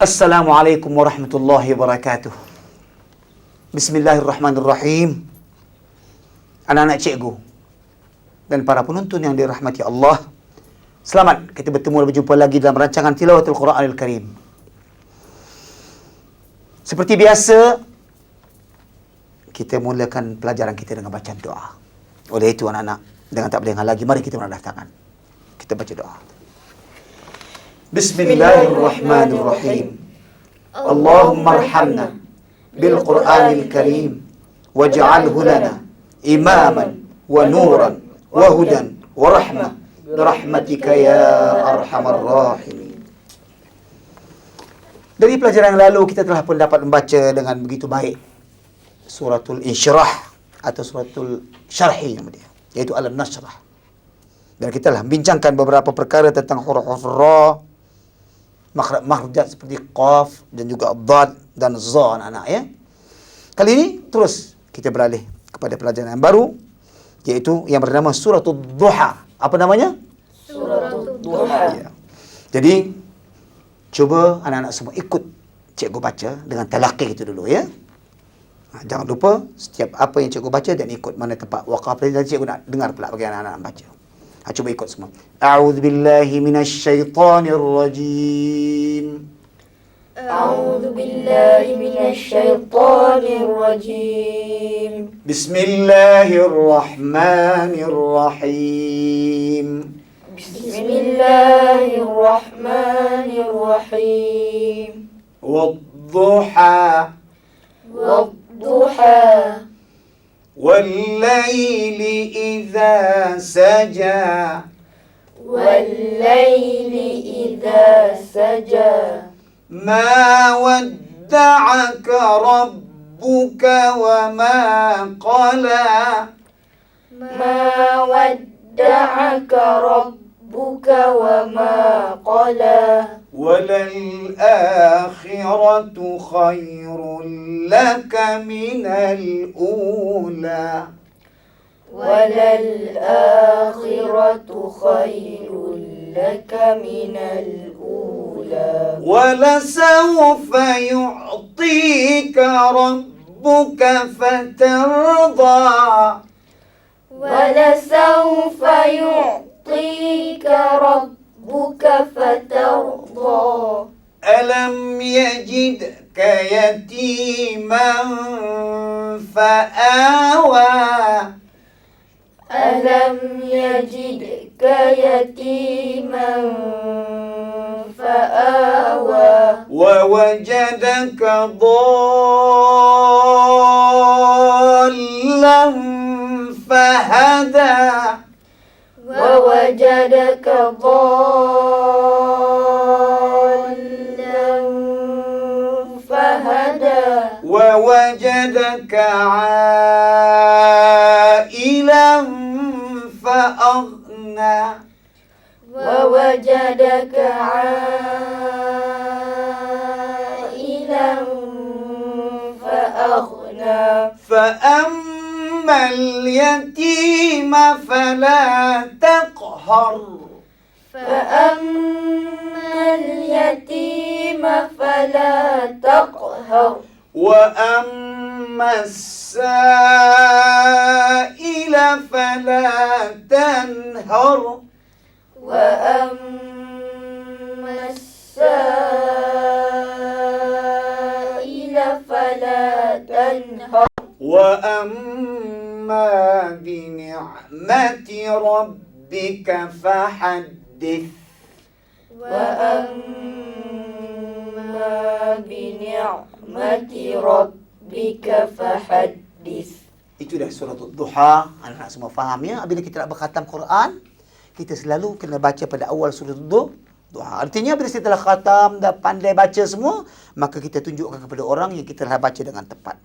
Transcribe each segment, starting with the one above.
Assalamualaikum warahmatullahi wabarakatuh. Bismillahirrahmanirrahim. Anak-anak cikgu dan para penonton yang dirahmati Allah, selamat kita bertemu dan berjumpa lagi dalam rancangan Tilawatul Quranil Karim. Seperti biasa, kita mulakan pelajaran kita dengan bacaan doa. Oleh itu anak-anak, dengan tak berlengah lagi, mari kita menadah tangan. Kita baca doa. Bismillahirrahmanirrahim. Allahumma arhamna bil Qur'anil Karim waj'alhu lana imaman wa nuran wa hudan wa rahmah birahmatika ya arhamar rahimin. Dari pelajaran yang lalu kita telah pun dapat membaca dengan begitu baik suratul Insyirah atau suratul Syarhi nama dia, iaitu Alam Nashrah. Dan kita telah membincangkan beberapa perkara tentang huruf ra, makhraj seperti qaf dan juga dad dan za anak-anak ya. Kali ini terus kita beralih kepada pelajaran yang baru, iaitu yang bernama suratul Duha. Apa namanya? Suratul Duha. Ya. Jadi cuba anak-anak semua ikut cikgu baca dengan talaqi itu dulu ya. Jangan lupa setiap apa yang cikgu baca dan ikut mana tempat waqaf dan cikgu nak dengar pula bagi anak-anak baca. Cuba ikut semua. A'udzubillahi minasyaitonir rajim. A'udzu billahi minasyaitonir rajim. Bismillahirrahmanirrahim. Bismillahirrahmanirrahim. Wadduha Wadduha والليل إذا سجى والليل إذا سجى ما ودعك ربك وما قلى ما ودعك ربك وما قلى وللآخرة خير لك من الأولى وللآخرة خير لك من الأولى ولسوف يعطيك ربك فترضى ولسوف يعطيك ربك فترضى ألم يجدك يتيما فآوى ألم يجدك يتيما فآوى ووجدك ضالا فهدى ووجدك ضالا فهدى ووجدك عائلا فأغنى ووجدك عائلا فأغنى فأما اليتيم فلا تقهر فأما اليتيم فلا تقهر وأما السائل فلا تنهر وأما السائل فلا تنهر وأما بنعمة ربك فحدث وأما بنعمة ربك فحدث. Itu dah surah Duha. Anak-anak semua faham ya. Bila kita nak berkhatam Quran, kita selalu kena baca pada awal surah Duha. Artinya bila kita telah khatam, dah pandai baca semua, maka kita tunjukkan kepada orang yang kita telah baca dengan tepat.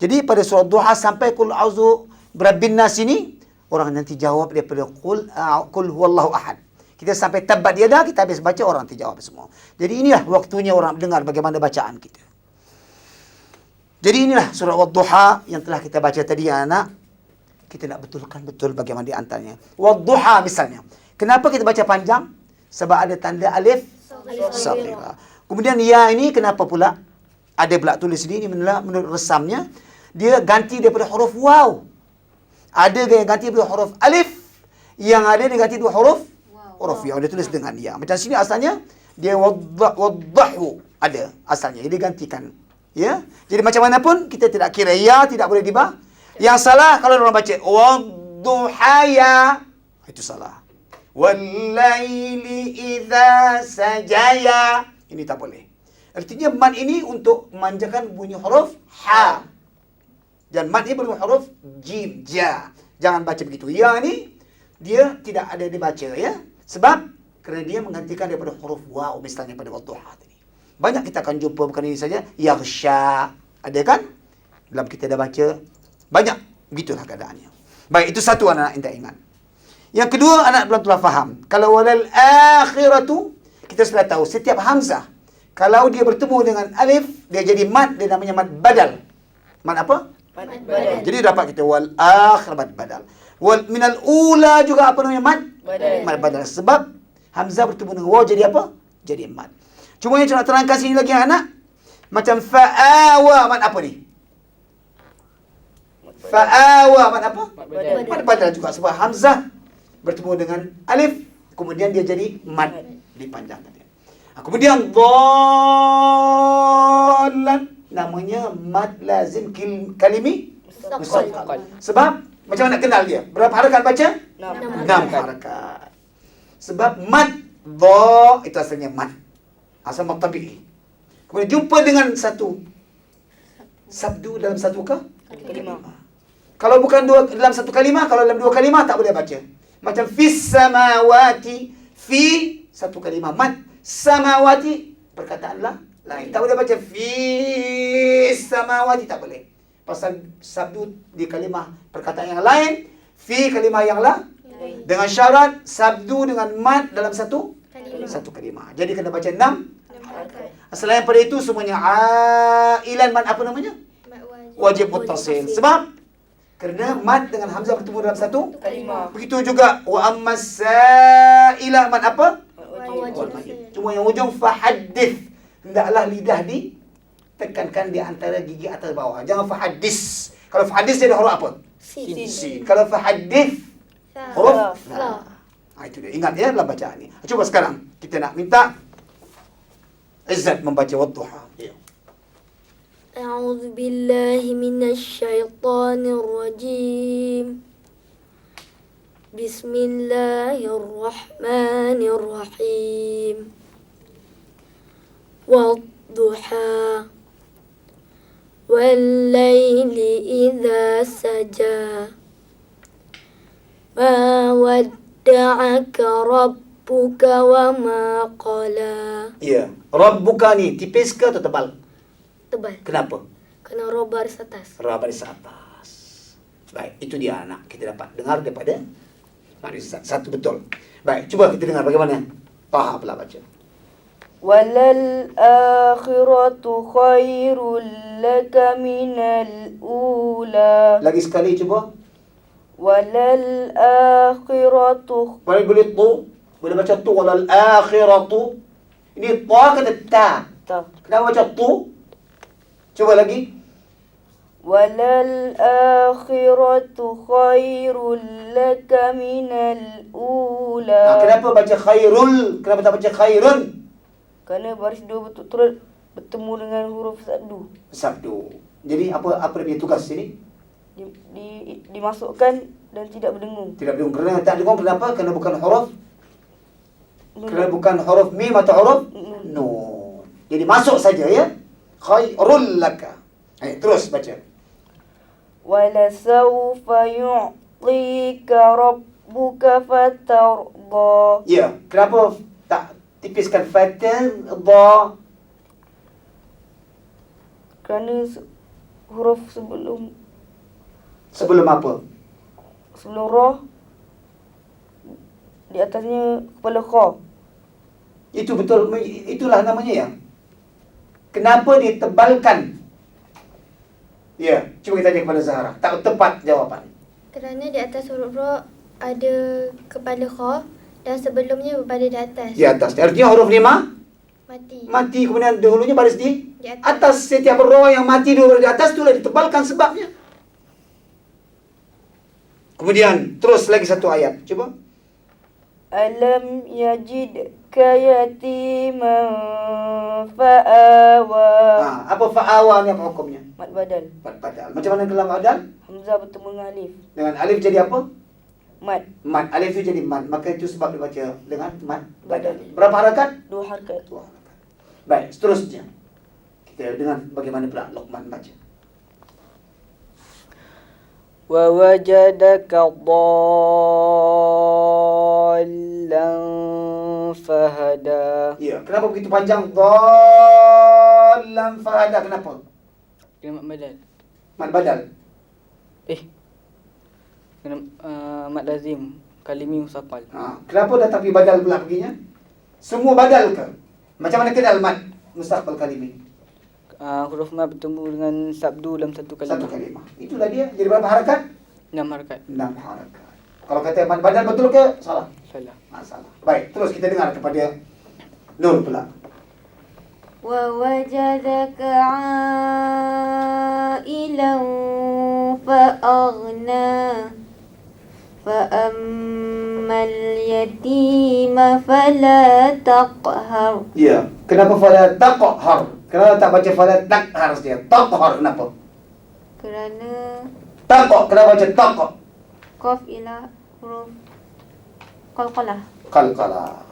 Jadi pada surah Duha sampai Qul a'udzu birabbin nas ini, orang nanti jawab daripada Qul huwallahu ahad. Kita sampai tabbat yadah, kita habis baca, orang nanti jawab semua. Jadi inilah waktunya orang dengar bagaimana bacaan kita. Jadi inilah surah Wadduha yang telah kita baca tadi anak. Kita nak betulkan betul bagaimana di antaranya. Wadduha misalnya. Kenapa kita baca panjang? Sebab ada tanda alif saghirah. Kemudian ya ini kenapa pula? Ada pula tulis sini menurut resamnya, dia ganti daripada huruf waw. Ada yang ganti daripada huruf alif, yang ada dia ganti dua huruf ya. Dia tulis dengan ya. Macam sini asalnya dia waddahu ada asalnya. Jadi gantikan. Ya. Jadi macam mana pun kita tidak kira ya tidak boleh dibah. Yang salah kalau orang baca wadduhaya itu salah. Wallaili idza sajaya ini tak boleh. Artinya mad ini untuk memanjakan bunyi huruf ha. Dan mad ini bunyi huruf jim, ja. Jangan baca begitu. Ya ni dia tidak ada dibaca ya. Sebab kerana dia menggantikan daripada huruf waw misalnya pada wadduha tadi. Banyak kita akan jumpa bukan ini saja yaghsha. Ada kan? Dalam kita dah baca banyak begitulah keadaannya. Baik, itu satu anak yang tak ingat. Yang kedua anak belum telah faham. Kalau walal akhiratu kita sudah tahu setiap hamzah kalau dia bertemu dengan alif dia jadi mad, dia namanya mad badal. Mad apa? Mad badal. Jadi dapat kita wal akhir mad badal. Wal minal ula juga apa namanya mad? Badal. Mad badal. Sebab hamzah bertemu dengan waw jadi apa? Jadi mad. Cuma yang saya nak terangkan sini lagi anak. Macam fa'awa mad apa ni? Fa'awa mad apa? Mad badal juga sebab hamzah bertemu dengan alif kemudian dia jadi mad dipanjangkan dia. Kemudian dhallan namanya mad lazim kalimi mustaqal. Sebab macam mana nak kenal dia? Berapa harakat baca? 6 harakat. Sebab mad dha itu asalnya mad. Asal mad tabi'i. Kemudian jumpa dengan satu sabdu dalam satu kalimah. Kalau bukan dalam satu kalimah, kalau dalam dua kalimah tak boleh baca. Macam fis samawati, fi satu kalimah mad, samawati perkataan lain. Tak boleh baca fis samawati, tak boleh. Pasal sabdu di kalimah perkataan yang lain, fi kalimah yang lain. Dengan syarat sabdu dengan mad dalam satu kalimah. Jadi kena baca 6 selain pada itu semuanya ailan mad apa namanya? Wajib muttasil. Sebab kerana mad dengan hamzah bertemu dalam satu kalimah. Begitu juga wa ammas sa'ilah mad apa? Wajib. Cuma yang ujung fahaddith. Hendaklah lidah ditekankan di antara gigi atas bawah. Jangan fahaddis. Kalau fahaddis dia ada huruf apa? Sin. Kalau fahaddith huruf la. Itu dia. Ingat ya dalam bacaan ni. Cuba sekarang kita nak minta Izzat membaca wadduha. Ya. أعوذ بالله من الشيطان الرجيم بسم الله الرحمن الرحيم والضحى والليل إذا سجى ما ودعك ربك وما قلى. Ya. Rabbuka ni tipis ke atau tebal? Tebal. Kenapa? Kena roh baris atas. Ra baris atas. Baik, itu dia anak. Kita dapat dengar daripada baris satu betul. Baik, cuba kita dengar bagaimana Taha pula baca. Walal akhiratu khairul laka minal ula. Lagi sekali cuba. Walal akhiratu. Boleh tu. Boleh baca tu walal akhiratu. Ini ta kata ta. Kenapa baca tu? Cuba lagi. Walal akhiratu khairul laka minal ula. Kenapa baca khairul? Kenapa tak baca khairun? Kerana baris dua betul-betul bertemu dengan huruf sabdu. Sabdu. Jadi apa dia punya tugas sini? Dimasukkan dan tidak berdengung. Tidak dengung. Kerana tak dengung kenapa? Kerana bukan huruf. Kerana bukan huruf mim atau huruf nun. Jadi masuk saja ya. Khairul laka. Terus baca. Wala sawfa yu'tika rabbuka fatarda. Ya, kenapa tak tipiskan fatarda? Kerana huruf sebelum apa? Sebelum roh di atasnya kepala kha. Itu betul, itulah namanya ya. Kenapa ditebalkan? Ya, cuba kita tanya kepada Zahra. Tak tepat jawapan. Kerana di atas huruf ra ada kepala kha dan sebelumnya berada di atas. Di atas. Artinya huruf lima? Mati. Mati kemudian dahulunya baris di Di atas. atas. Setiap roh yang mati dulu di atas itulah ditebalkan sebabnya. Kemudian terus lagi satu ayat. Coba. Alam yajidka yatiman fa'awa. Apa fa'awa ni apa hukumnya? Mat badal. Mad badal. Macam mana dalam badal? Hamzah bertemu dengan alif. Dengan alif jadi apa? Mat. Mad. Alif itu jadi mad. Maka itu sebab dibaca dengan mad badal. Badal. Berapa harakat? 2 harakat. Dua harakat. Baik, seterusnya. Kita dengar bagaimana pula Luqman baca. Wa wajadaka dhallan fahada. Ya, kenapa begitu panjang? Dhallan fahada. Kenapa? Kena mat badal. Mad badal. Kena mat lazim. Kalimi musafal. Kenapa dah tapi badal pula begini? Semua badal ke? Macam mana kenal mad mustaqbal kalimi? Huruf mat bertemu dengan sabdu dalam satu kalimah. Satu kalimah. Itulah dia. Jadi berapa harakat? 6 harakat. 6 harakat. Kalau kata mad badal betul ke? Salah. Salah. Salah. Baik, terus kita dengar kepada Nur pula. Wa wajadaka 'ailan fa aghna fa ammal yatima fala taqhar. Ya, kenapa fala taqhar? Kenapa tak baca fala taqhar saja? Taqhar kenapa? Kerana Taqo, kenapa baca taqo? qaf ila huruf qalqalah. Qalqalah.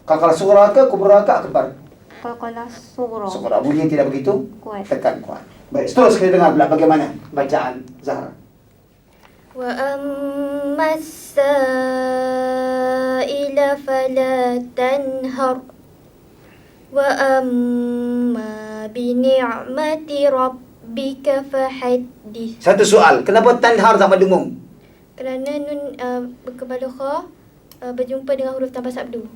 Qalqalah sughra ke kubra ke akbar? Qalqalah sughra. Sughra. Bunyinya tidak begitu Kuat. tekan kuat. Baik, terus kita dengar pula bagaimana bacaan Zahra. Wa amma as-sa'ila fala tanhar. Wa amma bi ni'mati rabbika fahaddith. Satu soal, kenapa tanhar sama dengung? Kerana nun berkepala kha berjumpa dengan huruf tanpa sabdu.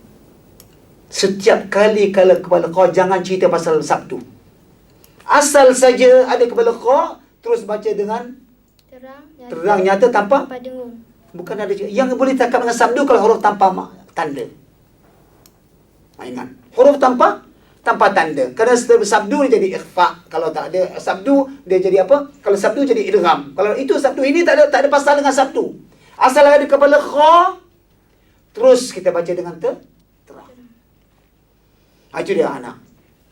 Setiap kali kalau kepala kau jangan cerita pasal Sabtu. Asal saja ada kepala kau, terus baca dengan terang nyata tanpa dengung. bukan ada yang boleh cakap dengan Sabtu kalau huruf tanpa tanda. Ingat, huruf tanpa tanda. Kerana setiap Sabtu dia jadi ikhfa. Kalau tak ada Sabtu dia jadi apa? Kalau Sabtu jadi idgham. Kalau itu Sabtu ini tak ada pasal dengan Sabtu. Asal ada kepala kha, terus kita baca dengan terang. Itu dia anak.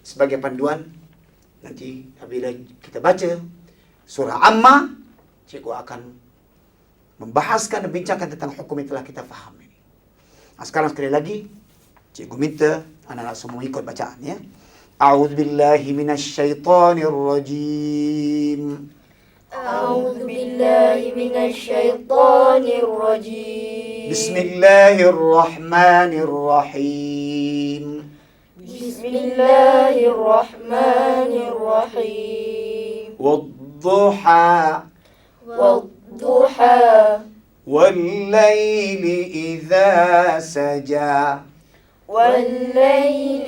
Sebagai panduan nanti apabila kita baca surah Amma, cikgu akan membahaskan dan bincangkan tentang hukum yang telah kita faham ini. Sekarang sekali lagi cikgu minta anak-anak semua ikut bacaan ya. A'udzubillahi minasyaitonir rajim. A'udzubillahi minasyaitonirrajim. Bismillahirrahmanirrahim. Bismillahirrahmanirrahim. Wadduha Wadduha wal-laili idza saja. والليل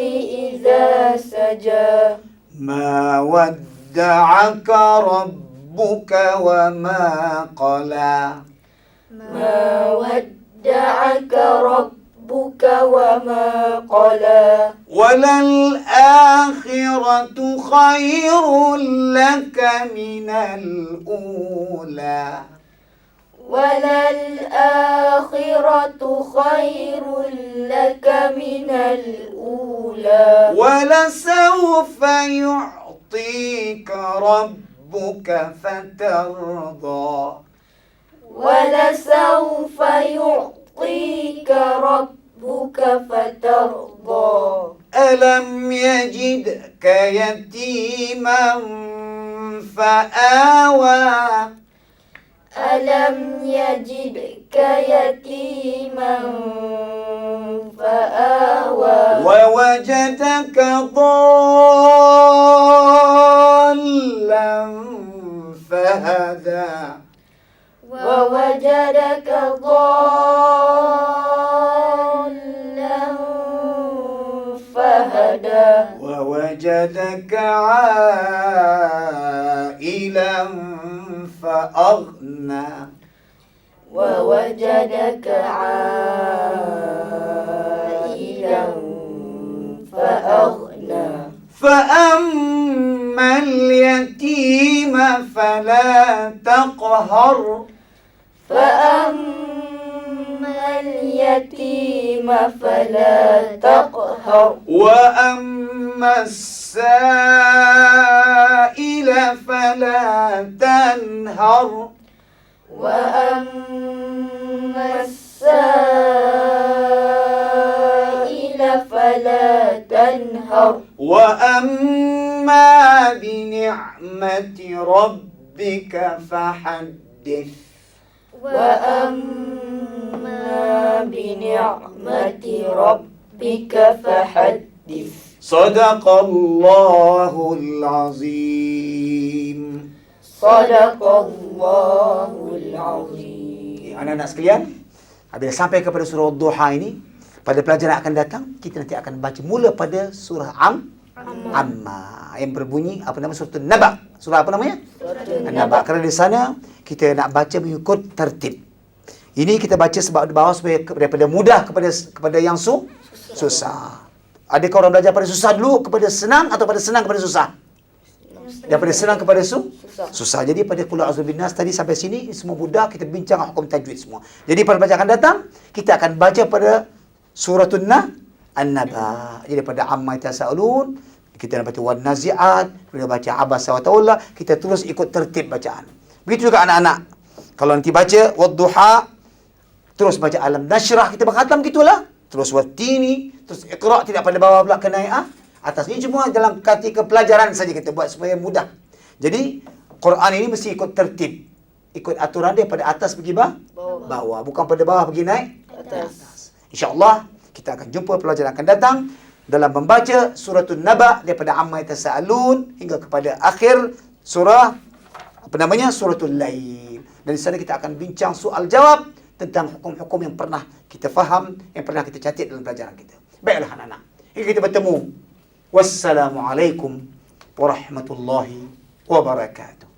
إذا سجى ما ودعك ربك وما قلى. ما ودعك ربك وما قلى وللآخرة خير لك من الأولى. وللآخرة خير لك من الأولى ولسوف يعطيك ربك فترضى. ولسوف يعطيك ربك فترضى ألم يجدك يتيما فآوى. ألم يجدك يتيما فآوى ووجدك ضالا فهدى. ووجدك ضالا فهدى ووجدك عائلا فأغنى. ووجدك عائلا فأغنى فلا تقهر وأما السائل فلا تنهر وأما السائل فلا تنهر وأما بنعمة ربك فحدث وأما بنعمة ربك فحدث صدق الله العظيم. صدق الله العظيم. Anak-anak sekalian, apabila sampai kepada surah Duha ini, pada pelajaran akan datang, kita nanti akan baca mula pada surah Amma yang berbunyi apa nama surah Naba. Surah apa namanya? Naba. Kerana di sana kita nak baca mengikut tertib. Ini kita baca sebab di bawah supaya daripada mudah kepada yang susah. Adakah orang belajar pada susah dulu kepada senang atau pada senang kepada susah? Daripada senang kepada susah. Jadi pada Qul a'udzu binnas tadi sampai sini semua mudah, kita bincang hukum tajwid semua. Jadi pada bacaan akan datang kita akan baca pada suratul An-Naba. Jadi pada amma yatasaalun kita nak baca wan nazi'at, bila baca abasa wa tawalla, kita terus ikut tertib bacaan. Begitu juga anak-anak. Kalau nanti baca wadduha, terus baca alam nasyrah, kita berkhatam gitulah. Terus wattini, terus iqra, tidak pada bawah pula kena atas. Ini semua dalam ketika pelajaran saja kita buat supaya mudah. Jadi Quran ini mesti ikut tertib, ikut aturan dia pada atas pergi bawah, bukan pada bawah pergi naik atas. InsyaAllah kita akan jumpa pelajaran akan datang dalam membaca suratul Naba daripada amma yatasaalun hingga kepada akhir surah suratul Lail. Dan di sana kita akan bincang soal jawab tentang hukum-hukum yang pernah kita faham, yang pernah kita catat dalam pelajaran kita. Baiklah anak-anak, hingga kita bertemu. Wassalamualaikum warahmatullahi wabarakatuh.